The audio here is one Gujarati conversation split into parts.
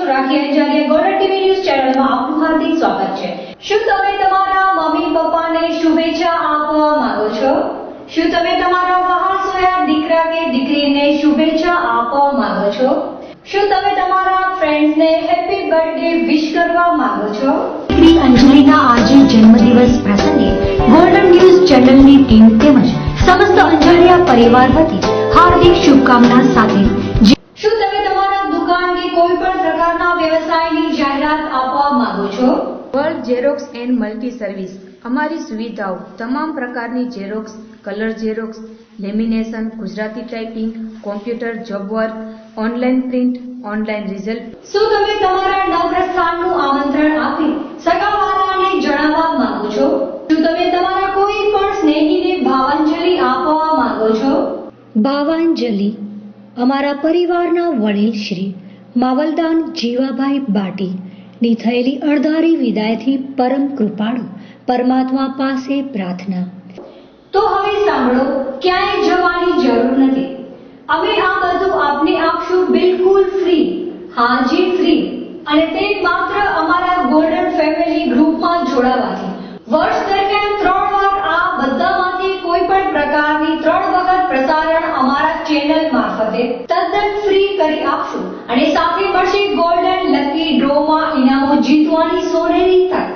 છું રાખી અંજારિયા ગોલ્ડન ટીવી ન્યૂઝ ચેનલમાં આપનું હાર્દિક સ્વાગત છે। શું તમે તમારા મમ્મી પપ્પાને શુભેચ્છા આપવા માંગો છો? શું તમે તમારા વહાણસોયા દીકરા કે દીકરીને શુભેચ્છા આપવા માંગો છો? શું તમે તમારા ફ્રેન્ડ્સને હેપી બર્થડે વિશ કરવા માંગો છો? દીકરી અંજલિના આજે જન્મદિવસ પ્રસંગે ગોલ્ડન ન્યૂઝ ચેનલની ટીમ તેમજ સમસ્ત અંજારિયા પરિવાર વતી હાર્દિક શુભકામના સાથે શું તમે તમારા દુકાન કે કોઈ પણ પ્રકારના વ્યવસાયની જાહેરાત આપવા માંગો છો? World xerox and multi service અમારી સુવિધાઓ તમામ પ્રકારની xerox, colour xerox, lamination, Gujarati typing, computer job work, online print, online result. શું તમે તમારા નવપ્રસ્થાનનું આમંત્રણ આપી સગાવાળાને જણાવવા માંગો છો? શું તમે તમારા કોઈ પણ સ્નેહીને ભાવાંજલિ આપવા માંગો છો? ભાવાંજલિ અમારા પરિવારના વડીલ શ્રી માવલદાન જીવાભાઈ બાટી ની થયેલી અણધારી વિદાયથી પરમ કૃપાળુ પરમાત્મા પાસે પ્રાર્થના। તો હવે સાંભળો, ક્યાંય જવાની જરૂર નથી। અમે આ બધું આપને આપશું બિલકુલ ફ્રી, હાજી ફ્રી, અને તે માત્ર અમારા ગોલ્ડન ફેમિલી ગ્રુપમાં જોડાવાથી। વર્ષ દરમિયાન 3 વાર આ બધામાંથી કોઈ પણ પ્રકારની 3 વખત પ્રસારણ અમારા ચેનલ મારફતે તદ્દન ફ્રી કરી આપશું અને સાથે મળશે ગોલ્ડન લકી ડ્રોમાં ઇનામો જીતવાની સોનેરી તક।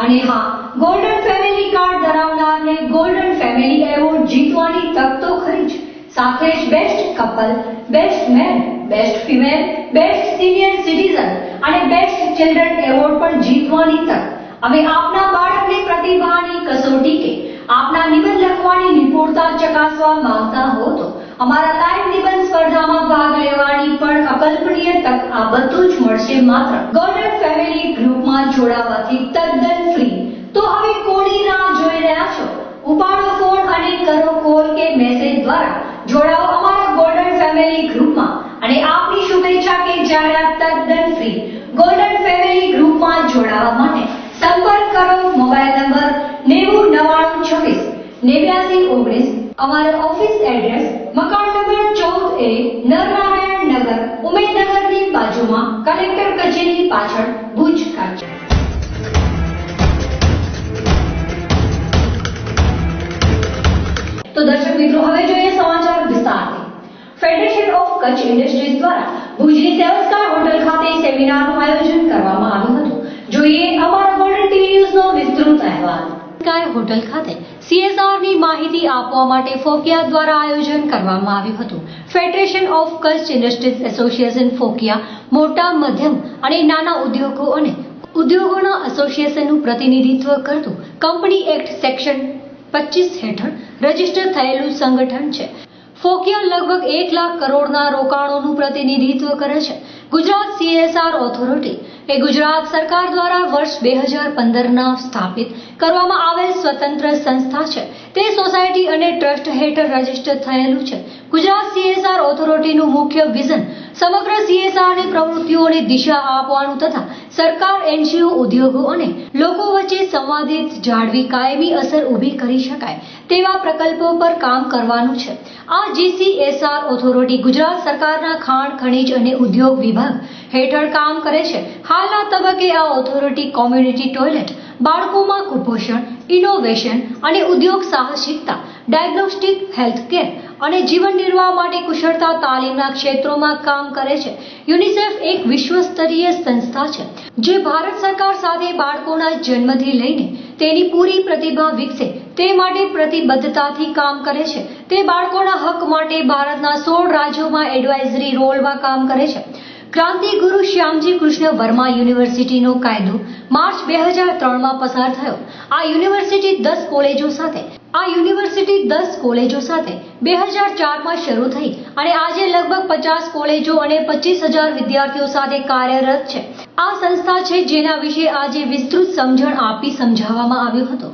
અને હા, ગોલ્ડન ફેમિલી કાર્ડ ધરાવનારને ગોલ્ડન ફેમિલી એવોર્ડ જીતવાની તક તો ખરી જ, સાથે જ best couple, best man, best female, best senior citizen અને બેસ્ટ ચિલ્ડ્રન એવોર્ડ પણ જીતવાની તક। હવે આપના બાળકની પ્રતિભાની કસોટી કે આપના નિબંધ લખવાની નિપુણતા ચકાસવા માંગતા હો તો અમારા લાઈવ નિબંધ સ્પર્ધામાં ભાગ લેવાની પણ અકલ્પનીય તક। આ બધું જ મળશે માત્ર ગોલ્ડન ફેમિલી ગ્રુપમાં જોડાવાથી તદ્દન ફ્રી। તો હવે કોની રાહ જોઈ રહ્યા છો? ઉપાડો ફોન અને કરો કોલ કે મેસેજ દ્વારા જોડાઓ અમારા ગોલ્ડન ફેમિલી ગ્રુપમાં અને આપની શુભેચ્છા કે જાહેરાત તદ્દન ફ્રી। ગોલ્ડન ફેમિલી ગ્રુપમાં જોડાવા માટે સંપર્ક કરો મોબાઈલ નંબર 9099268919। અમારા ઓફિસ એડ્રેસ મકાન નંબર 14A, નરનારાયણ નગર, ઉમેદનગરની બાજુમાં, કલેક્ટર કચેરી પાછળ, ભુજ કચ્છ। તો દર્શક મિત્રો, હવે જોઈએ સમાચાર વિસ્તારથી। ફેડરેશન ઓફ કચ્છ ઇન્ડસ્ટ્રીઝ દ્વારા ભુજની 7 સ્ટાર હોટલ ખાતે સેમિનારનું આયોજન કરવામાં આવ્યું હતું। જોઈએ અમારા ગોલ્ડન ટીવી ન્યૂઝનો વિસ્તૃત અહેવાલ। સ્કાય હોટલ ખાતે CSR ની માહિતી આપવા માટે ફોકિયા દ્વારા આયોજન કરવામાં આવ્યું હતું। Federation of Kutch industries association FOKIA મોટા, મધ્યમ અને નાના ઉદ્યોગો અને ઉદ્યોગોના એસોસિએશનનું પ્રતિનિધિત્વ કરતું કંપની એક્ટ સેક્શન 25 હેઠળ રજીસ્ટર થયેલું સંગઠન છે। ફોકિયા લગભગ 1 લાખ કરોડના રોકાણોનું પ્રતિનિધિત્વ કરે છે। ગુજરાત CSR ઓથોરિટી એ ગુજરાત સરકાર દ્વારા વર્ષ 2015ના સ્થાપિત કરવામાં આવેલ સ્વતંત્ર સંસ્થા છે। તે સોસાયટી અને ટ્રસ્ટ હેઠળ રજીસ્ટર થયેલું છે। ગુજરાત CSR ઓથોરિટીનું મુખ્ય વિઝન સમગ્ર CSR ની પ્રવૃત્તિઓને દિશા આપવાનું તથા સરકાર, NGO, ઉદ્યોગો અને લોકો વચ્ચે સંવાદિત જાળવી કાયમી અસર ઊભી કરી શકાય તેવા પ્રકલ્પો પર કામ કરવાનું છે। આ GCSR ઓથોરિટી ગુજરાત સરકારના ખાણ, ખનીજ અને ઉદ્યોગ વિભાગ હેઠળ કામ કરે છે। હાલના તબક્કે આ ઓથોરિટી કોમ્યુનિટી ટોયલેટ, બાળકોમાં કુપોષણ, ઇનોવેશન અને ઉદ્યોગ સાહસિકતા, ડાયગ્નોસ્ટિક, હેલ્થકેર અને જીવન નિર્વાહ માટે કુશળતા તાલીમના ક્ષેત્રોમાં કામ કરે છે। યુનિસેફ એક વિશ્વ સ્તરીય સંસ્થા છે જે ભારત સરકાર સાથે બાળકોના જન્મથી લઈને તેની પૂરી પ્રતિભા વિકસે તે માટે પ્રતિબદ્ધતાથી કામ કરે છે। તે બાળકોના હક માટે ભારતના 16 રાજ્યોમાં એડવાઇઝરી રોલમાં કામ કરે છે। ક્રાંતિ ગુરુ શ્યામજી કૃષ્ણ વર્મા યુનિવર્સિટીનો કાયદો માર્ચ 2003માં પસાર થયો। આ યુનિવર્સિટી 10 કોલેજો સાથે 2004માં શરૂ થઈ અને આજે લગભગ 50 કોલેજો અને 25,000 વિદ્યાર્થીઓ સાથે કાર્યરત છે। આ સંસ્થા છે જેના વિશે આજે વિસ્તૃત સમજણ આપી સમજાવવામાં આવ્યો હતો।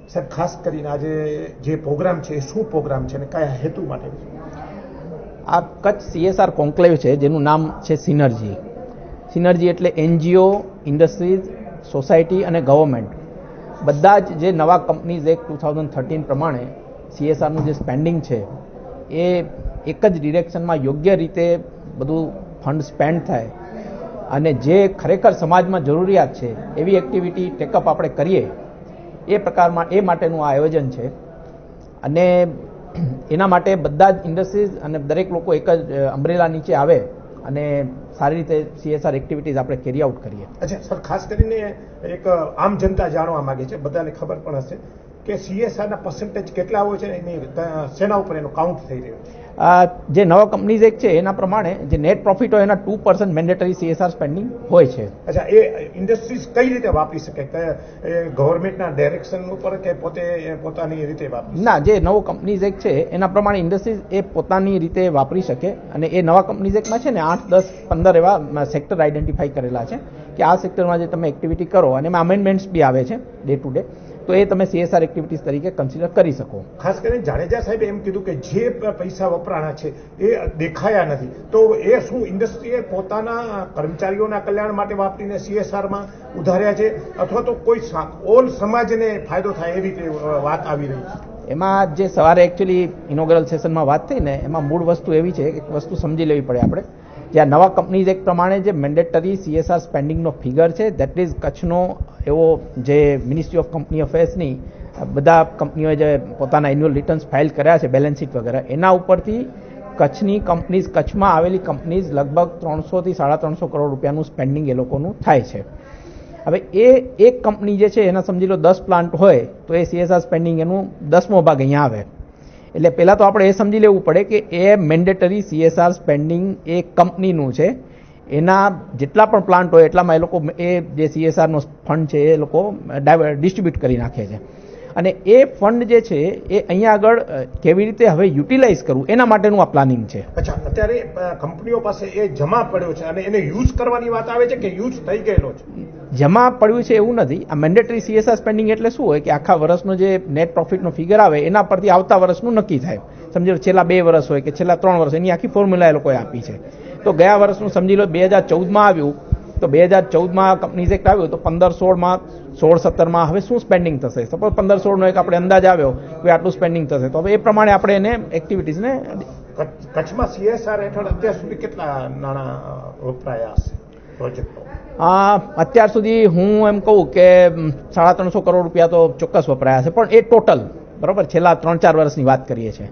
સર, ખાસ કરીને આજે જે પ્રોગ્રામ છે એ શું પ્રોગ્રામ છે અને કયા હેતુ માટે? આ કચ્છ CSR કોન્ક્લેવ છે જેનું નામ છે સિનર્જી। સિનર્જી એટલે NGO, ઇન્ડસ્ટ્રીઝ, સોસાયટી અને ગવર્મેન્ટ બધા જ જે નવા કંપનીઝ એક્ટ 2013 પ્રમાણે CSRનું જે સ્પેન્ડિંગ છે એ એક જ ડિરેક્શનમાં યોગ્ય રીતે બધું ફંડ સ્પેન્ડ થાય અને જે ખરેખર સમાજમાં જરૂરિયાત છે એવી એક્ટિવિટી ટેકઅપ આપણે કરીએ એ માટેનું આ આયોજન છે. અને એના માટે બધા જ ઇન્ડસ્ટ્રીઝ અને દરેક લોકો એક જ અમ્બ્રેલા નીચે આવે અને સારી રીતે CSR એક્ટિવિટીઝ આપણે કેરી આઉટ કરીએ. અચ્છા સર, ખાસ કરીને એક આમ જનતા જાણવા માંગે છે, બધાને ખબર પણ હશે કે CSR ના પર્સન્ટેજ કેટલા હોય છે, એની સેના ઉપર એનો કાઉન્ટ થઈ રહ્યો છે. જે નવા કંપનીઝ એક્ટ છે એના પ્રમાણે જે નેટ પ્રોફિટ હોય એના 2% મેન્ડેટરી CSR સ્પેન્ડિંગ હોય છે. અચ્છા, એ ઇન્ડસ્ટ્રીઝ કઈ રીતે વાપરી શકે, કે ગવર્મેન્ટના ડાયરેક્શન ઉપર કે પોતે પોતાની રીતે વાપરી? ના, જે નવો કંપનીઝ એક્ટ છે એના પ્રમાણે ઇન્ડસ્ટ્રીઝ એ પોતાની રીતે વાપરી શકે. અને એ નવા કંપનીઝ એક્ટમાં છે ને 8, 10, 15 એવા સેક્ટર આઈડેન્ટિફાઈ કરેલા છે કે આ સેક્ટરમાં જે તમે એક્ટિવિટી કરો, અને એમાં અમેન્ડમેન્ટ્સ બી આવે છે ડે ટુ ડે, તો એ તમે CSR એક્ટિવિટીઝ તરીકે કન્સિડર કરી શકો. ખાસ કરીને જાડેજા સાહેબે એમ કીધું કે જે પૈસા વપરાણા છે એ દેખાયા નથી, તો એ શું ઇન્ડસ્ટ્રીએ પોતાના કર્મચારીઓના કલ્યાણ માટે વાપરીને CSRમાં ઉધાર્યા છે, અથવા તો કોઈ ઓલ સમાજને ફાયદો થાય એ રીતે વાત આવી રહી છે? એમાં જે સવારે એકચ્યુઅલી ઇનોગ્રલ સેશનમાં વાત થઈ ને, એમાં મૂળ વસ્તુ એવી છે કે એક વસ્તુ સમજી લેવી પડે આપણે, જે આ નવા કંપનીઝ એક્ટ પ્રમાણે જે મેન્ડેટરી CSR સ્પેન્ડિંગનો ફિગર છે, દેટ ઇઝ કચ્છનો એવો જે મિનિસ્ટ્રી ઓફ કંપની અફેર્સની બધા કંપનીઓએ જે પોતાના એન્યુઅલ રિટર્ન્સ ફાઇલ કર્યા છે, બેલેન્સ શીટ વગેરે, એના ઉપરથી કચ્છની કંપનીઝ, કચ્છમાં આવેલી કંપનીઝ લગભગ 300 થી 350 કરોડ રૂપિયાનું સ્પેન્ડિંગ એ લોકોનું થાય છે. હવે એ એક કંપની જે છે એના સમજી લો 10 પ્લાન્ટ હોય તો એ CSR સ્પેન્ડિંગ એનું 10મો ભાગ અહીંયા આવે. એટલે પહેલાં તો આપણે એ સમજી લેવું પડે કે એ મેન્ડેટરી CSR સ્પેન્ડિંગ એ કંપનીનું છે, એના જેટલા પણ પ્લાન્ટ હોય એટલામાં એ લોકો એ જે CSRનો ફંડ છે એ લોકો ડિસ્ટ્રીબ્યુટ કરી નાખે છે. અને એ ફંડ જે છે એ અહીંયા આગળ કેવી રીતે હવે યુટિલાઇઝ કરવું એના માટેનું આ પ્લાનિંગ છે. અચ્છા, અત્યારે કંપનીઓ પાસે એ જમા પડ્યો છે અને એને યુઝ કરવાની વાત આવે છે કે યુઝ થઈ ગયેલો છે? જમા પડ્યું છે એવું નથી. આ મેન્ડેટરી CSR સ્પેન્ડિંગ એટલે શું હોય કે આખા વર્ષનો જે નેટ પ્રોફિટનો ફિગર આવે એના પરથી આવતા વર્ષનું નક્કી થાય. સમજી લો છેલ્લા 2 વર્ષ હોય કે છેલ્લા 3 વર્ષ, એની આખી ફોર્મ્યુલા એ લોકોએ આપી છે. તો ગયા વર્ષનું સમજી લો 2014માં આવ્યું, તો 2014માં કંપનીઝ એક્ટ આવ્યું, તો 15-16માં 16-17માં હવે શું સ્પેન્ડિંગ થશે? સપોઝ 15-16નો એક આપણે અંદાજ આવ્યો કે આટલું સ્પેન્ડિંગ થશે, તો હવે એ પ્રમાણે આપણે એને એક્ટિવિટીઝને. કચ્છમાં CSR હેઠળ અત્યાર સુધી કેટલા નાણાં વપરાયા હશે પ્રોજેક્ટો? અત્યાર સુધી હું એમ કહું કે 350 કરોડ રૂપિયા તો ચોક્કસ વપરાયા છે, પણ એ ટોટલ બરાબર છેલ્લા 3-4 વર્ષની વાત કરીએ છીએ.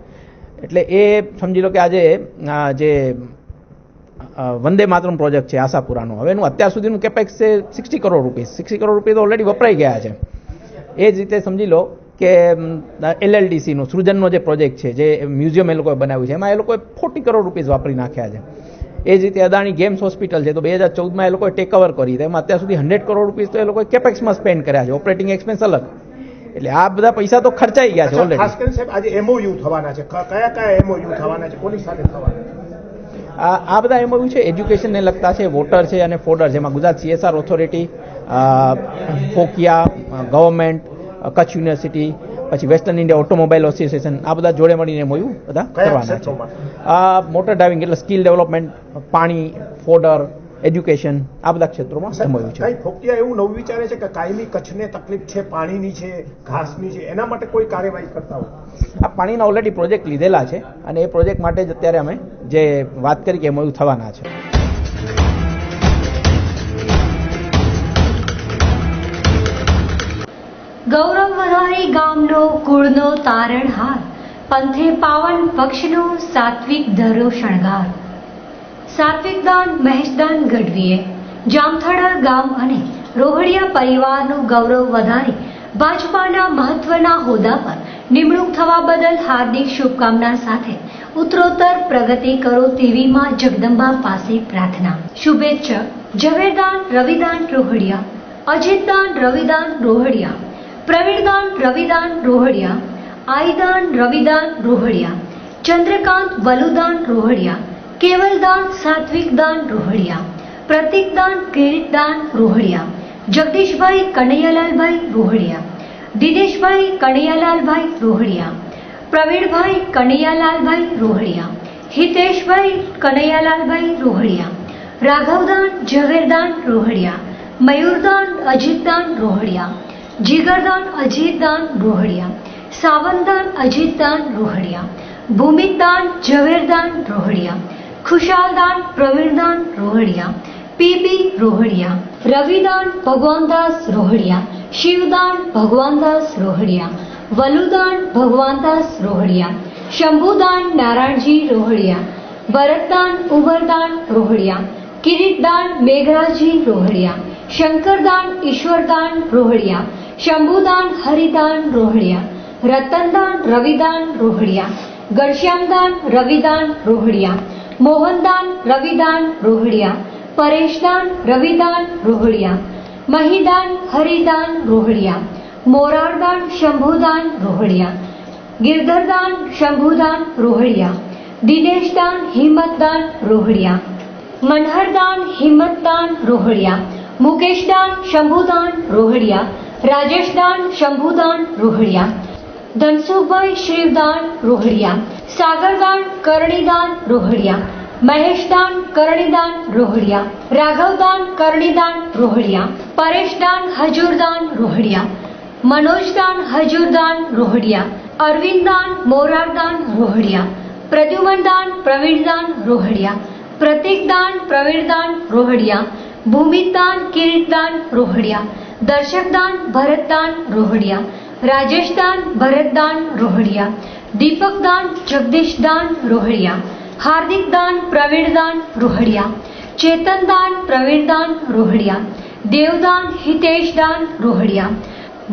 એટલે એ સમજી લો કે આજે જે વંદે માતરમ પ્રોજેક્ટ છે આશાપુરાનો, હવે એનું અત્યાર સુધીનું કેપેક્સ છે 60 કરોડ રૂપિયા. 60 કરોડ રૂપિયા તો ઓલરેડી વપરાઈ ગયા છે. એ જ રીતે સમજી લો કે LLDCનો સૃજનનો જે પ્રોજેક્ટ છે, જે મ્યુઝિયમ એ લોકોએ બનાવ્યું છે, એમાં એ લોકોએ 40 કરોડ રૂપિયા વાપરી નાખ્યા છે. એ જ રીતે અદાણી ગેમ્સ હોસ્પિટલ છે, તો 2014માં એ લોકોએ ટેક ઓવર કરી, એમાં અત્યાર સુધી 100 કરોડ રૂપિયા તો એ લોકોએ કેપેક્સમાં સ્પેન્ડ કર્યા છે, ઓપરેટિંગ એક્સપેન્સ અલગ. એટલે આ બધા પૈસા તો ખર્ચાઈ ગયા છે ઓલરેડી. ખાસ કરીને સાહેબ આજે MOU થવાના છે, કયા MOU થવાના છે, કોની સાથે થવાના છે? આ બધા MOU છે એજ્યુકેશનને લગતા છે, વોટર છે અને ફોડર, જેમાં Gujarat CSR authority, FOKIA, government, Kutch university, પછી વેસ્ટર્ન ઇન્ડિયા ઓટોમોબાઈલ એસોસિએશન, આ બધા જોડે મળીને MOU બધા કરવાના છે. મોટર ડ્રાઇવિંગ એટલે સ્કિલ ડેવલપમેન્ટ, પાણી, ફોડર, એજ્યુકેશન, આ બધા ક્ષેત્રોમાં MOU છે. કઈ ફોકિયા એવું નવું વિચારે છે કે કાયમી કચ્છને તકલીફ છે, પાણીની છે, ઘાસની છે, એના માટે કોઈ કાર્યવાહી કરતા હોય? આ પાણીના ઓલરેડી પ્રોજેક્ટ લીધેલા છે અને એ પ્રોજેક્ટ માટે જ અત્યારે અમે જે વાત કરી કે MOU થવાના છે. ગૌરવ વધારી ગામનો કુળનો તારણહાર, પંથે પાવન પક્ષનો સાત્વિક ધરો શણગાર. સાત્વિક દાન મહેશદાન ગઢવીએ જામથડા ગામ અને રોહડિયા પરિવારનું ગૌરવ વધારી ભાજપાના મહત્વના હોદ્દા પર નિમણૂક થવા બદલ હાર્દિક શુભકામના સાથે ઉત્તરોત્તર પ્રગતિ કરો તેવી માં જગદંબા પાસે પ્રાર્થના. શુભેચ્છક ઝવેરદાન રવિદાન રોહડિયા, અજીતદાન રવિદાન રોહડિયા, પ્રવીણદાન રવિદાન રોહડિયા, આઈદાન રવિદાન રોહડિયા, ચંદ્રકાંત વલુદાન રોહડિયા, કેવલદાન સાત્વિકદાન રોહડિયા, પ્રતિકદાન કિરીટદાન રોહડિયા, જગદીશભાઈ કનૈયાલાલભાઈ રોહડિયા, દિનેશભાઈ કનૈયાલાલભાઈ રોહડિયા, પ્રવીણભાઈ કનૈયાલાલભાઈ રોહડિયા, હિતેશભાઈ કનૈયાલાલભાઈ રોહડિયા, રાઘવદાન ઝવેરદાન રોહડિયા, મયુરદાન અજીતદાન રોહડિયા, જીગરદાન અજીતદાન રોહડિયા, સાવનદાન અજીતદાન રોહડિયા, ભૂમિકદાન ઝવેરદાન રોહડિયા, ખુશાલદાન પ્રવીણદાન રોહડિયા, પીપી રોહડિયા, રવિદાન ભગવાનદાસ રોહડિયા, શિવદાન ભગવાનદાસ રોહડિયા, વલુદાન ભગવાનદાસ રોહડિયા, શંભુદાન નારાયણજી રોહડિયા, ભરતદાન ઉમરદાન રોહડિયા, કિરીટદાન મેઘરાજી રોહડિયા, શંકરદાન ઈશ્વરદાન રોહડિયા, શંભુદાન હરિદાન રોહડિયા, રતનદાન રવિદાન રોહડિયા, ઘનશ્યામદાન રવિદાન રોહડિયા, મોહનદાન રવિદાન રોહડિયા, પરેશદાન રવિદાન રોહડિયા, મહિદાન હરિદાન રોહડિયા, મોરારદાન શંભુદાન રોહડિયા, ગિરધરદાન શંભુદાન રોહડિયા, દિનેશદાન હિંમતદાન રોહડિયા, મનહરદાન હિંમતદાન રોહડિયા, મુકેશદાન શંભુદાન રોહડિયા, રાજેશદાન શંભુદાન રોહડિયા, ધનસુખભાઈ શ્રીવદાન રોહડિયા, સાગરદાન કરણીદાન રોહડિયા, મહેશદાન કરણીદાન રોહડિયા, રાઘવદાન કરણીદાન રોહડિયા, પરેશદાન હજુરદાન રોહડિયા, મનોજદાન હજુરદાન રોહડિયા, અરવિંદદાન મોરારદાન રોહડિયા, પ્રદ્યુમનદાન પ્રવીણદાન રોહડિયા, પ્રતીકદાન પ્રવીણદાન રોહડિયા, ભૂમિદાન કિરીટદાન રોહડિયા, દર્શકદાન ભરતદાન રોહડિયા, રાજેશદાન ભરતદાન રોહડિયા, દીપકદાન જગદીશદાન રોહડિયા, હાર્દિકદાન પ્રવીણદાન રોહડિયા, ચેતનદાન પ્રવીણદાન રોહડિયા, દેવદાન હિતેશદાન રોહડિયા,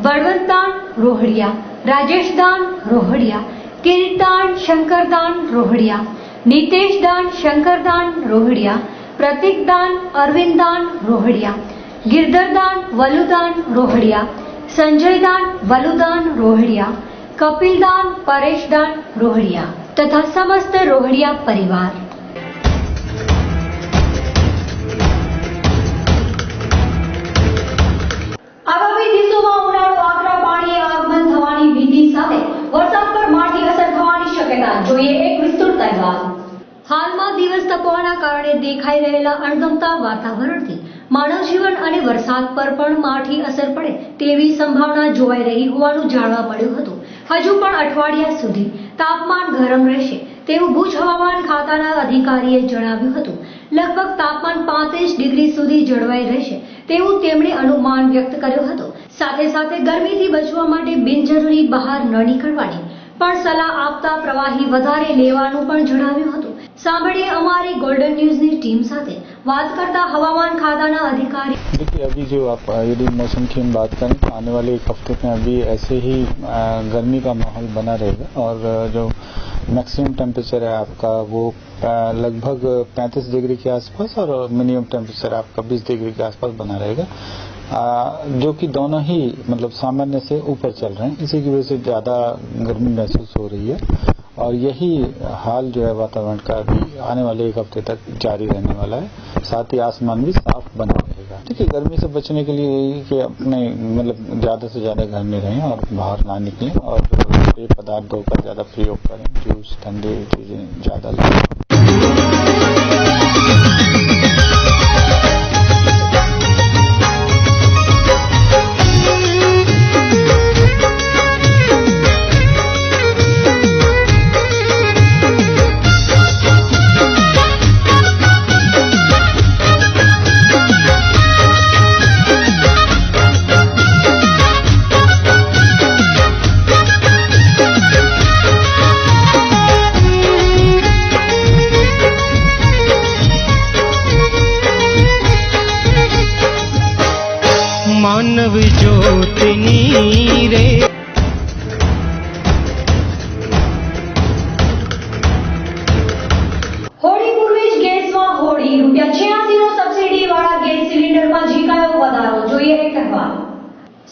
બળવંતદાન રોહડિયા, રાજેશદાન રોહડિયા, કિરીટદાન શંકરદાન રોહડિયા, નીતેશદાન શંકરદાન રોહડિયા, પ્રતીકદાન અરવિંદદાન રોહડિયા, ગિરધરદાન વલુદાન રોહડિયા, સંજયદાન વલુદાન રોહડિયા, કપિલદાન પરેશદાન રોહડિયા તથા સમસ્ત રોહડિયા પરિવાર. આગામી દિવસોમાં ઉનાળુ આકરા પાણીએ આગમન થવાની ભીતિ સાથે વરસાદ પર માઠી અસર થવાની શક્યતા. જોઈએ એક વિસ્તૃત અહેવાલ. હાલમાં દિવસ તપવાના કારણે દેખાઈ રહેલા અણગમતા વાતાવરણથી માનવ જીવન અને વરસાદ પર પણ માઠી અસર પડે તેવી સંભાવના જોવાઈ રહી હોવાનું જાણવા મળ્યું હતું. હજુ પણ અઠવાડિયા સુધી તાપમાન ગરમ રહેશે તેવું ભુજ હવામાન ખાતાના અધિકારીએ જણાવ્યું હતું. લગભગ તાપમાન 35 ડિગ્રી સુધી જળવાઈ રહેશે તેવું તેમણે અનુમાન વ્યક્ત કર્યો હતો. સાથે સાથે ગરમીથી બચવા માટે બિનજરૂરી બહાર ન નીકળવાની પણ સલાહ આપતા પ્રવાહી વધારે લેવાનું પણ જણાવ્યું હતું. સાંભળીએ અમારી गोल्डन न्यूज ની ટીમ સાથે बात करता हवामान खाताना अधिकारी. देखिए अभी जो आप यदि मौसम की हम बात करें तो आने वाले एक हफ्ते में अभी ऐसे ही गर्मी का माहौल बना रहेगा और जो मैक्सिमम टेम्परेचर है आपका वो लगभग 35 डिग्री के आसपास और मिनिमम टेम्परेचर आपका 20 डिग्री के आसपास बना रहेगा, जो कि दोनों ही मतलब सामान्य से ऊपर चल रहे हैं. इसी की वजह से ज़्यादा गर्मी महसूस हो रही है और यही हाल जो है वातावरण का अभी आने वाले एक हफ्ते तक जारी रहने वाला है. साथ ही आसमान भी साफ बना रहेगा. देखिए गर्मी से बचने के लिए यही कि अपने मतलब ज़्यादा से ज़्यादा घर में रहें और बाहर ना निकलें और पेय पदार्थों का ज़्यादा प्रयोग करें. जूस ठंडी चीज़ें ज़्यादा लें. मानव ज्योतिनी रे હોળી પૂર્વે જ ગેસમાં હોળી. ₹86 નો સબસિડી વાળા ગેસ સિલિન્ડરમાં ઝીકાયો વધારો. જોઈએ એક અહેવાલ.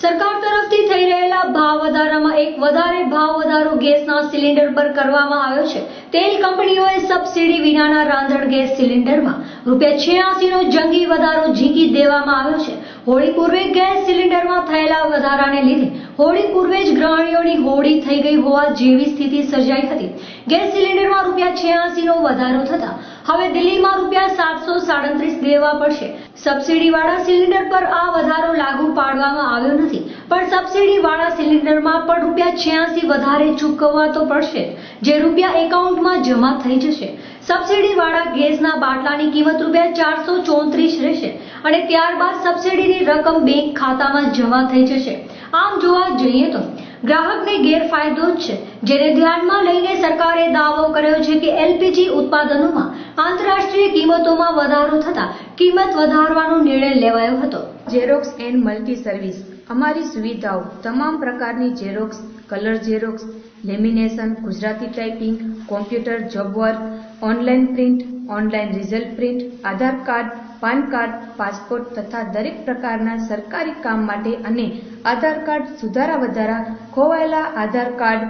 સરકાર તરફથી થઈ રહેલા ભાવ વધારામાં એક વધારે ભાવ વધારો ગેસના સિલિન્ડર પર કરવામાં આવ્યો છે. તેલ કંપનીઓએ સબસિડી વિનાના રાંધણ ગેસ સિલિન્ડરમાં ₹86 નો જંગી વધારો ઝીકી દેવામાં આવ્યો છે. હોળી પૂર્વે ગેસ સિલિન્ડરમાં થયેલા વધારાને લીધે હોળી પૂર્વે જ ગૃહિણીઓની હોળી થઈ ગઈ હોવા જેવી સ્થિતિ સર્જાઈ હતી. ગેસ સિલિન્ડરમાં ₹86 નો વધારો થતા હવે દિલ્હીમાં ₹737 દેવા પડશે. સબસિડીવાળા સિલિન્ડર પર આ વધારો લાગુ પાડવામાં આવ્યો નથી, પણ સબસિડીવાળા સિલિન્ડરમાં પણ ₹86 વધારે ચૂકવવા તો પડશે, જે રૂપિયા એકાઉન્ટમાં જમા થઈ જશે. સબસિડીવાળા ગેસના બાટલાની કિંમત ₹434 રહેશે અને ત્યારબાદ સબસિડીની રકમ બેંક ખાતામાં જમા થઈ જશે. આમ જોવા જઈએ તો ગ્રાહકને ગેરફાયદો જ છે, જેને ધ્યાનમાં લઈને સરકારે દાવો કર્યો છે કે એલપીજી ઉત્પાદનોમાં આંતરરાષ્ટ્રીય કિંમતોમાં વધારો થતા કિંમત વધારવાનો નિર્ણય લેવાયો હતો. ઝેરોક્સ એન્ડ મલ્ટી સર્વિસ અમારી સુવિધાઓ તમામ પ્રકારની xerox, colour xerox, lamination, Gujarati typing, computer job work, online print, online result print, Aadhaar card, PAN card, passport તથા દરેક પ્રકારના સરકારી કામ માટે અને આધાર કાર્ડ સુધારા વધારા, ખોવાયેલા આધાર કાર્ડ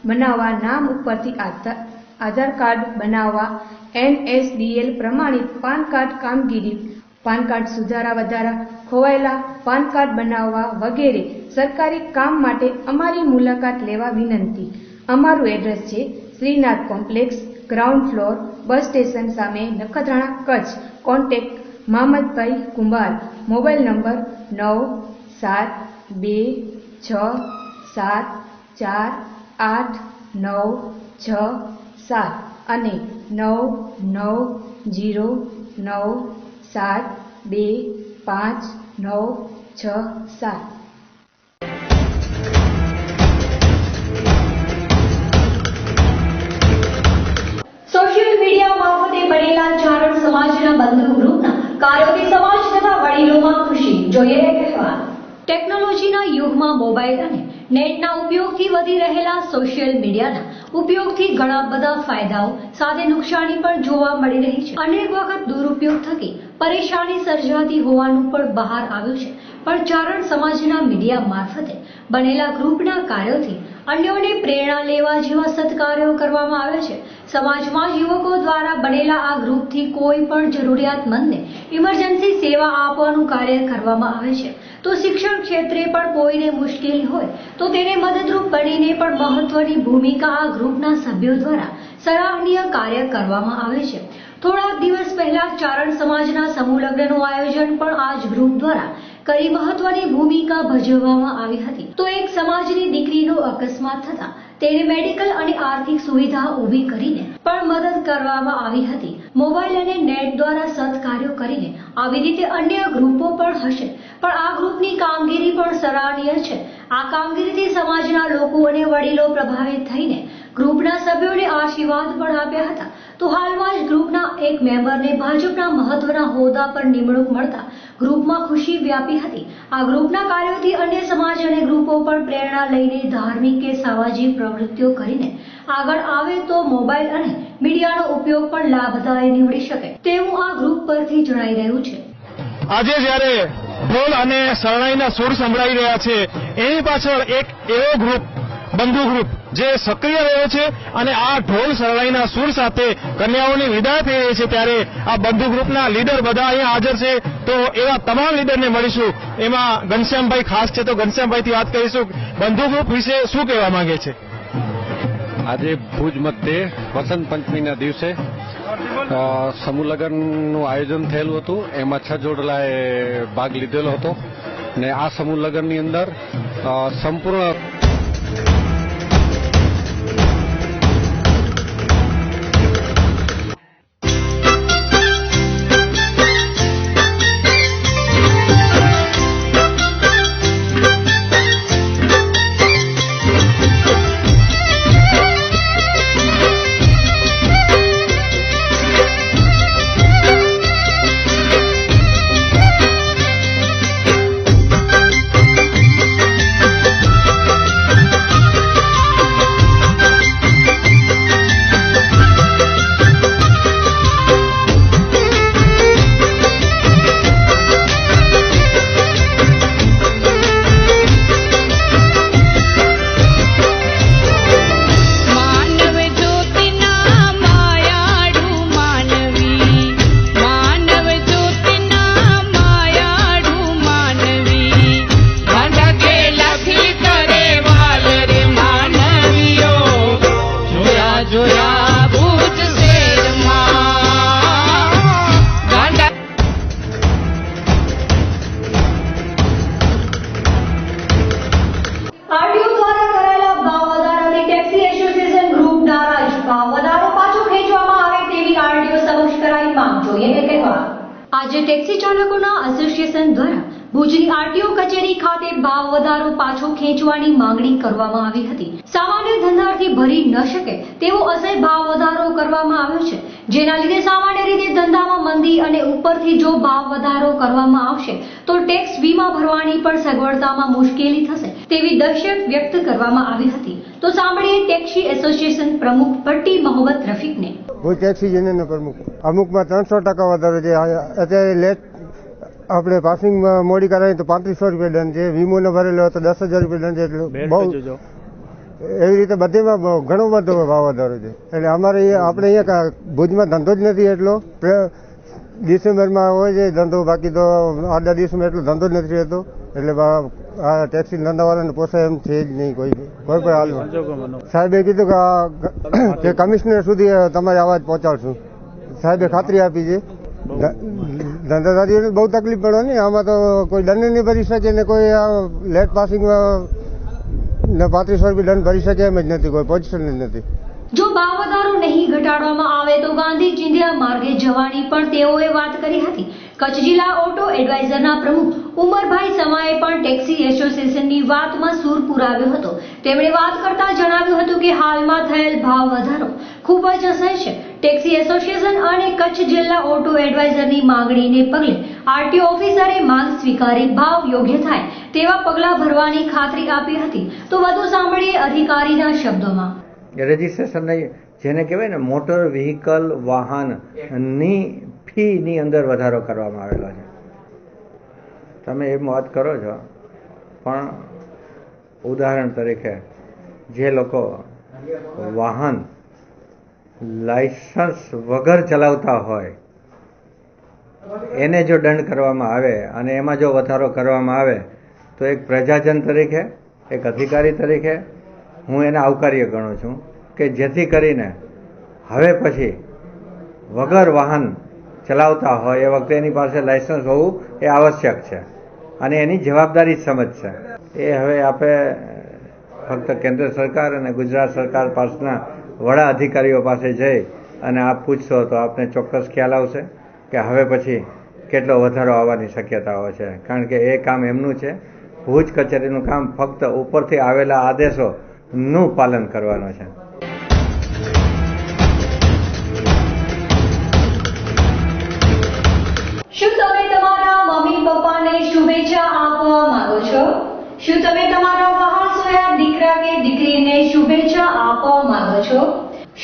બનાવવા, નામ ઉપરથી આધાર કાર્ડ બનાવવા, NSDL પ્રમાણિત પાન કાર્ડ કામગીરી, પાન કાર્ડ સુધારા વધારા, ખોવાયેલા પાન કાર્ડ બનાવવા વગેરે સરકારી કામ માટે અમારી મુલાકાત લેવા વિનંતી. અમારું એડ્રેસ છે Shrinath complex, ground floor, bus station સામે, નખત્રાણા, કચ્છ. કોન્ટેક્ટ મહમદભાઈ કુંભાર. મોબાઈલ નંબર 9726748967 અને 9909725967. સોશિયલ મીડિયા મારફતે બનેલા ચારણ સમાજના બંધુ ગ્રુપના કાર્યોથી સમાજ તથા વડીલોમાં ખુશી. જોઈએ એક અહેવાલ. ટેકનોલોજીના યુગમાં મોબાઈલ અને નેટના ઉપયોગથી વધી રહેલા સોશિયલ મીડિયાના ઉપયોગથી ઘણા બધા ફાયદાઓ સાથે નુકસાની પણ જોવા મળી રહી છે. અનેક વખત દુરુપયોગ થકી પરેશાની સર્જાતી હોવાનું પણ બહાર આવ્યું છે. પણ ચારણ સમાજના મીડિયા મારફતે બનેલા ગ્રુપના કાર્યોથી અન્યોને પ્રેરણા લેવા જેવા સત્કાર્યો કરવામાં આવે છે. સમાજમાં યુવકો દ્વારા બનેલા આ ગ્રુપથી કોઈ પણ જરૂરિયાતમંદને ઇમરજન્સી સેવા આપવાનું કાર્ય કરવામાં આવે છે. તો શિક્ષણ ક્ષેત્રે પણ કોઈને મુશ્કેલી હોય તો તેને મદદરૂપ બનીને પણ મહત્વની ભૂમિકા આ ગ્રુપના સભ્યો દ્વારા સરાહનીય કાર્ય કરવામાં આવે છે. થોડાક દિવસ પહેલા ચારણ સમાજના સમૂહ લગ્નનું આયોજન પણ આ જ ગ્રુપ દ્વારા કરી મહત્વની ભૂમિકા ભજવવામાં આવી હતી. તો એક સમાજની દીકરીનો અકસ્માત થતા તેને મેડિકલ અને આર્થિક સુવિધા ઊભી કરીને પણ મદદ કરવામાં આવી હતી. મોબાઈલ અને નેટ દ્વારા સત્કાર્યો કરીને આવી રીતે અન્ય ગ્રુપો પણ હશે, પણ આ ગ્રુપની કામગીરી પણ સરાહનીય છે. આ કામગીરીથી સમાજના લોકો અને વડીલો પ્રભાવિત થઈને ગ્રુપના સભ્યોને આશીર્વાદ પણ આપ્યા હતા. તો હાલમાં જ ગ્રુપના એક મેમ્બરને ભાજપના મહત્વના હોદ્દા પર નિમણૂક મળતા ગ્રુપમાં ખુશી વ્યાપી હતી. આ ગ્રુપના કાર્યોથી અન્ય સમાજ અને ગ્રુપો પણ પ્રેરણા લઈને ધાર્મિક કે સામાજિક પ્રવૃત્તિઓ કરીને આગળ આવે તો મોબાઈલ અને મીડિયાનો ઉપયોગ પણ લાભદાયી નીવડી શકે તેવું આ ગ્રુપ પરથી જણાઈ રહ્યું છે. આજે જ્યારે ઢોલ અને શરણાઈના સૂર સંભળાઈ રહ્યા છે, એની પાછળ એક એવો ગ્રુપ, બંધુ ગ્રુપ જે સક્રિય રહ્યો છે અને આ ઢોલ શરણાઈના સૂર સાથે કન્યાઓની વિદાય થઈ રહી છે. ત્યારે આ બંધુ ગ્રુપના લીડર બધા અહીંયા હાજર છે, તો એવા તમામ લીડરને મળીશું. એમાં ઘનશ્યામભાઈ ખાસ છે, તો ઘનશ્યામભાઈથી વાત કરીશું. બંધુ ગ્રુપ વિશે શું કહેવા માંગે છે? આજે ભુજ મધ્યે વસંત પંચમીના દિવસે સમૂહ લગ્નનું આયોજન થયેલું હતું. એમાં 6 જોડલાએ ભાગ લીધેલો હતો ને આ સમૂહ લગ્નની અંદર સંપૂર્ણ નામ જોઈએ એ કહેવા. આજે ટેક્સી ચાલકોના એસોસિએશન દ્વારા ભુજની આરટીઓ કચેરી ખાતે ભાવ વધારો પાછો ખેંચવાની માંગણી કરવામાં આવી હતી. સામાન્ય ધંધાર્થી ભરી ન શકે તેવો અસહ્ય ભાવ વધારો કરવામાં આવ્યો છે, જેના લીધે સામાન્ય રીતે ધંધામાં મંદી અને ઉપરથી જો ભાવ વધારો કરવામાં આવશે તો ટેક્સ વીમા ભરવાની પણ સગવડતામાં મુશ્કેલી થશે તેવી દહેશત વ્યક્ત કરવામાં આવી હતી. તો સાંભળીએ ટેક્સી એસોસિએશન પ્રમુખ પટ્ટી મોહમ્મદ રફીકને. હું ટેક્સી યુનિયનનો પ્રમુખ. અમુકમાં 300% વધારો છે. અત્યારે લેટ આપણે પાસિંગમાં મોડી કરાવી તો 3500 રૂપિયા દંડ છે. વીમો ન ભરેલો તો 10,000 રૂપિયા દંડ છે. એટલે બહુ એવી રીતે બધીમાં ઘણો બધો ભાવ વધારો છે. એટલે અમારે આપણે અહીંયા ભુજમાં ધંધો જ નથી એટલો. ડિસેમ્બરમાં હોય છે ધંધો, બાકી તો 8 દિવસમાં એટલો ધંધો જ નથી રહેતો. એટલે આ ટેક્સી ધંધાવાળાને પોસાય એમ છે જ નહીં કોઈ પણ હાલમાં. સાહેબે કીધું કે કમિશનર સુધી તમારી અવાજ પહોંચાડશું. સાહેબે ખાતરી આપી છે. ધંધાદારીઓને બહુ તકલીફ પડવાની. આમાં તો કોઈ દંડ નહીં ભરી શકે ને કોઈ લેટ પાસિંગમાં 3500 રૂપિયા દંડ ભરી શકે એમ જ નથી. કોઈ પોઝિશન જ નથી. જો ભાવ વધારો નહીં ઘટાડવામાં આવે તો ગાંધી ચિંધ્યા માર્ગે જવાની પણ તેઓએ વાત કરી હતી. કચ્છ જિલ્લા ઓટો એડવાઇઝરના પ્રમુખ ઉમરભાઈ સમાએ પણ ટેક્સી એસોસિએશનની વાતમાં સૂર પુરાવ્યો હતો. તેમણે વાત કરતા જણાવ્યું હતું કે હાલમાં થયેલ ભાવ વધારો ખૂબ જ અસહ્ય છે. ટેક્સી એસોસિએશન અને કચ્છ જિલ્લા ઓટો એડવાઇઝરની માંગણીને પગલે આરટીઓ ઓફિસરે માંગ સ્વીકારી ભાવ યોગ્ય થાય તેવા પગલાં ભરવાની ખાતરી આપી હતી. તો વધુ સાંભળીએ અધિકારીના શબ્દોમાં. રજીસ્ટ્રેશન જેને કહેવાય ને મોટર વ્હીકલ વાહનની ફીની અંદર વધારો કરવામાં આવેલો છે. તમે એમ વાત કરો છો, પણ ઉદાહરણ તરીકે જે લોકો વાહન લાયસન્સ વગર ચલાવતા હોય એને જો દંડ કરવામાં આવે અને એમાં જો વધારો કરવામાં આવે તો એક પ્રજાજન તરીકે, એક અધિકારી તરીકે હું એને આવકાર્ય ગણું છું કે જેથી કરીને હવે પછી વગર વાહન ચલાવતા હોય એ વખતે એની પાસે લાયસન્સ હોવું એ આવશ્યક છે અને એની જવાબદારી સમજશે. એ હવે આપણે ફક્ત કેન્દ્ર સરકાર અને ગુજરાત સરકાર પાસના વડા અધિકારીઓ પાસે જઈ અને આપ પૂછશો તો આપને ચોક્કસ ખ્યાલ આવશે કે હવે પછી કેટલો વધારો આવવાની શક્યતાઓ છે. કારણ કે એ કામ એમનું છે. ભુજ કચેરીનું કામ ફક્ત ઉપરથી આવેલા આદેશોનું પાલન કરવાનું છે. શું તમે તમારા મમ્મી પપ્પાને શુભેચ્છા આપવા માંગો છો? શું તમે તમારા વહાણસોયા દીકરા કે દીકરીને શુભેચ્છા આપવા માંગો છો?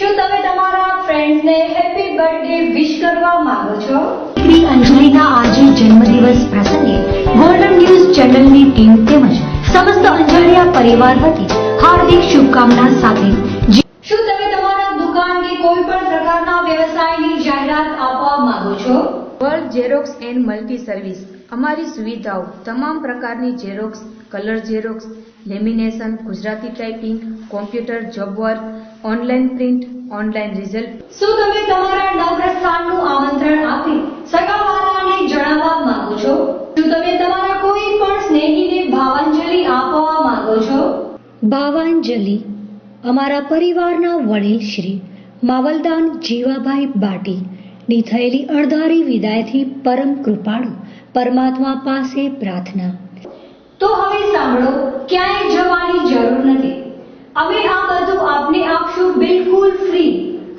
શું તમે તમારા ફ્રેન્ડ્સને હેપી બર્થડે વિશ કરવા માંગો છો? શ્રી અંજલિના આજે જન્મદિવસ પ્રસંગે ગોલ્ડન ન્યૂઝ ચેનલની ટીમ તેમજ સમસ્ત અંજલિયા પરિવાર વતી હાર્દિક શુભકામના સાથે. શું તમે તમારા દુકાન કે કોઈ પણ પ્રકારના વ્યવસાયની જાહેરાત આપવા માંગો છો? World xerox and multi service અમારી સુવિધાઓ તમામ પ્રકારની xerox, colour xerox, lamination, Gujarati typing, computer, job work, online print, online result. શું તમે તમારા નવપ્રસ્થાનનું આમંત્રણ આપી સગાવાળાને જણાવવા માંગો છો? શું તમે તમારા કોઈ પણ સ્નેહીને ભાવાંજલિ આપવા માંગો છો? ભાવાંજલિ અમારા પરિવારના વડીલ શ્રી માવલદાન જીવાભાઈ બાટી ની થયેલી અણધારી વિદાયથી પરમ કૃપાળુ પરમાત્મા પાસે પ્રાર્થના. તો હવે સાંભળો, ક્યાંય જવાની જરૂર નથી. અમે આ બધું આપને આપશું બિલકુલ ફ્રી.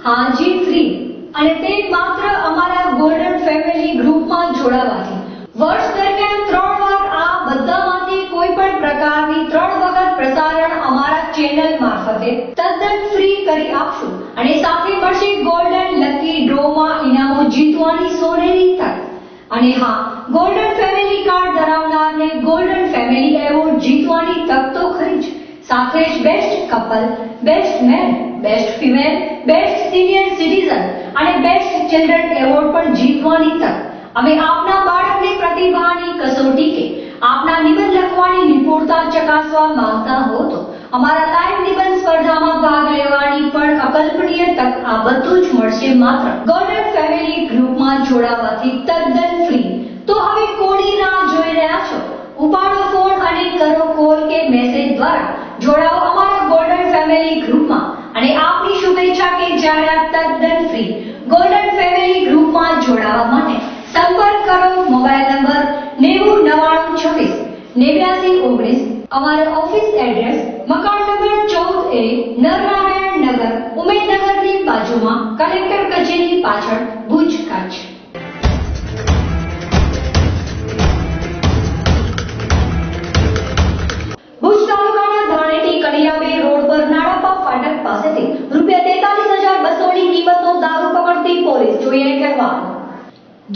હાજી ફ્રી. અને તે માત્ર અમારા ગોલ્ડન ફેમિલી ગ્રુપમાં જોડાવાથી. વર્ષ દરમિયાન 3 વાર આ બધામાંથી કોઈ પણ પ્રકારની 3 વખત પ્રસારણ અમારા ચેનલ મારફતે તદ્દન ફ્રી કરી આપશું અને સાથે મળશે ગોલ્ડન લકી ડ્રોમાં ઇનામો જીતવાની સોનેરી તક. અને હા, ગોલ્ડન ફેમિલી કાર્ડ ધરાવનારને ગોલ્ડન ફેમિલી એવોર્ડ જીતવાની તક તો ખરી જ, સાથે જ best couple, best man, best female, best senior citizen અને બેસ્ટ ચિલ્ડ્રન એવોર્ડ પણ જીતવાની તક. અમે આપના બાળકની પ્રતિભાની કસોટી કે આપના નિબંધ લખવાની નિપુણતા ચકાસવા માંગતા હો તો અમારા લાઈવ નિબંધ સ્પર્ધામાં ભાગ લેવાની પણ અકલ્પનીય તક. આ બધું જ મળશે માત્ર ગોલ્ડન ફેમિલી ગ્રુપમાં જોડાવાથી તદ્દન ફ્રી. તો હવે કોની રાહ જોઈ રહ્યા છો? ઉપાડો ફોન અને કરો કોલ કે મેસેજ દ્વારા જોડાઓ અમારા ગોલ્ડન ફેમિલી ગ્રુપમાં અને આપની શુભેચ્છા કે જાહેરાત તદ્દન ફ્રી. ગોલ્ડન ફેમિલી ગ્રુપમાં જોડાઓ. 8919 અમારા ઓફિસ એડ્રેસ મકાન નંબર 14A નરનારાયણ નગર ઉમેદનગરની બાજુમાં કલેક્ટર કચેરી પાછળ ભુજ કચ્છ. ભુજ તાલુકાના ધાણેટી કડિયાબે રોડ પર નાડાપા ફાટક પાસેથી ₹43,200 ની કિંમતનો દારૂ પકડતી પોલીસ. જોઈએ અહેવાલ.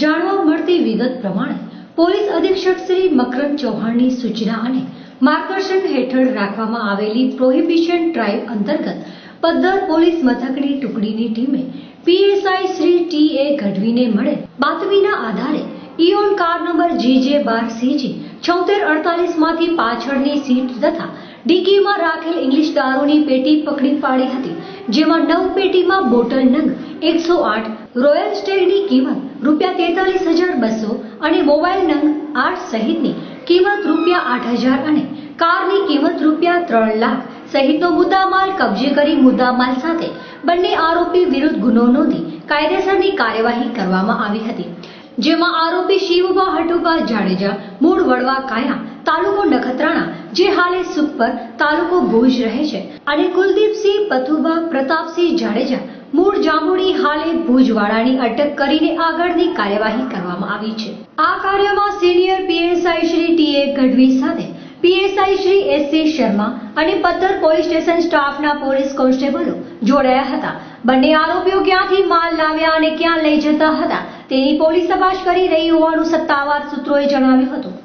જાણવા મળતી વિગત પ્રમાણે પોલીસ અધિક્ષક શ્રી મકરંદ ચૌહાણની સૂચના અને માર્ગદર્શન હેઠળ રાખવામાં આવેલી પ્રોહિબિશન ડ્રાઈવ અંતર્ગત પદ્ધર પોલીસ મથકની ટુકડીની ટીમે પીએસઆઈ શ્રી ટી.એ. ગઢવીને મળે બાતમીના આધારે ઇઓન કાર નંબર JJ12CG 7648 માંથી પાછળની સીટ તથા ડિક્કીમાં રાખેલ ઇંગ્લિશ દારૂની પેટી પકડી પાડી હતી, જેમાં 9 પેટીમાં બોટલ નંગ 108 રોયલ સ્ટેગની કિંમત ₹43,200 અને મોબાઈલ નંગ 8 સહિતની કિંમત ₹8,000 અને કારની કિંમત ₹3 લાખ સહિતનો મુદ્દામાલ કબજે કરી મુદ્દામાલ સાથે બંને આરોપી વિરુદ્ધ ગુનો નોંધી કાયદેસરની કાર્યવાહી કરવામાં આવી હતી, જેમાં આરોપી શિવભા હટુભા જાડેજા મૂળ વડવા કાયા તાલુકો નખત્રાણા જે હાલે સુખપર તાલુકો ભુજ રહે છે અને કુલદીપસિંહ પથુભા પ્રતાપસિંહ જાડેજા મૂળ જાંબુડી હાલે ભુજવાડાની અટક કરીને આગળની કાર્યવાહી કરવામાં આવી છે. આ કાર્યમાં સિનિયર પીએસઆઈ શ્રી ટી.એ. ગઢવી સાથે પીએસઆઈ શ્રી S.C. શર્મા અને પદ્ધર પોલીસ સ્ટેશન સ્ટાફના પોલીસ કોન્સ્ટેબલો જોડાયા હતા. બંને આરોપીઓ ક્યાંથી માલ લાવ્યા અને ક્યાં લઈ જતા હતા તેની પોલીસ તપાસ કરી રહી હોવાનું સત્તાવાર સૂત્રોએ જણાવ્યું હતું.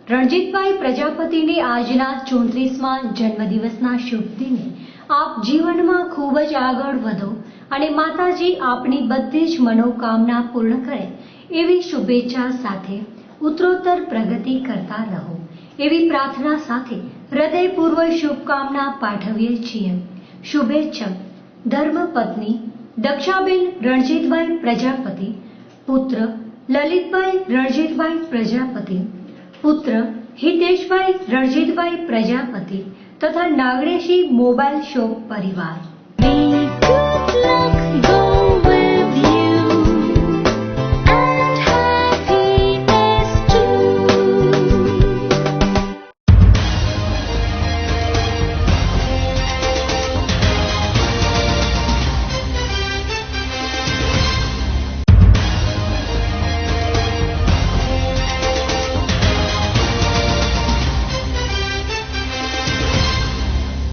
રણજીતભાઈ પ્રજાપતિને આજના 34મા જન્મદિવસના શુભ દિને આપ જીવનમાં ખૂબ જ આગળ વધો અને માતાજી આપની બધી જ મનોકામના પૂર્ણ કરે એવી શુભેચ્છા સાથે ઉત્તરોત્તર પ્રગતિ કરતા રહો એવી પ્રાર્થના સાથે હૃદયપૂર્વક શુભકામના પાઠવીએ છીએ. શુભેચ્છક ધર્મપત્ની દક્ષાબેન રણજીતભાઈ પ્રજાપતિ, પુત્ર લલિતભાઈ રણજીતભાઈ પ્રજાપતિ, પુત્ર હિતેશભાઈ રણજીતભાઈ પ્રજાપતિ તથા નાગરેશી મોબાઈલ શોપ પરિવાર.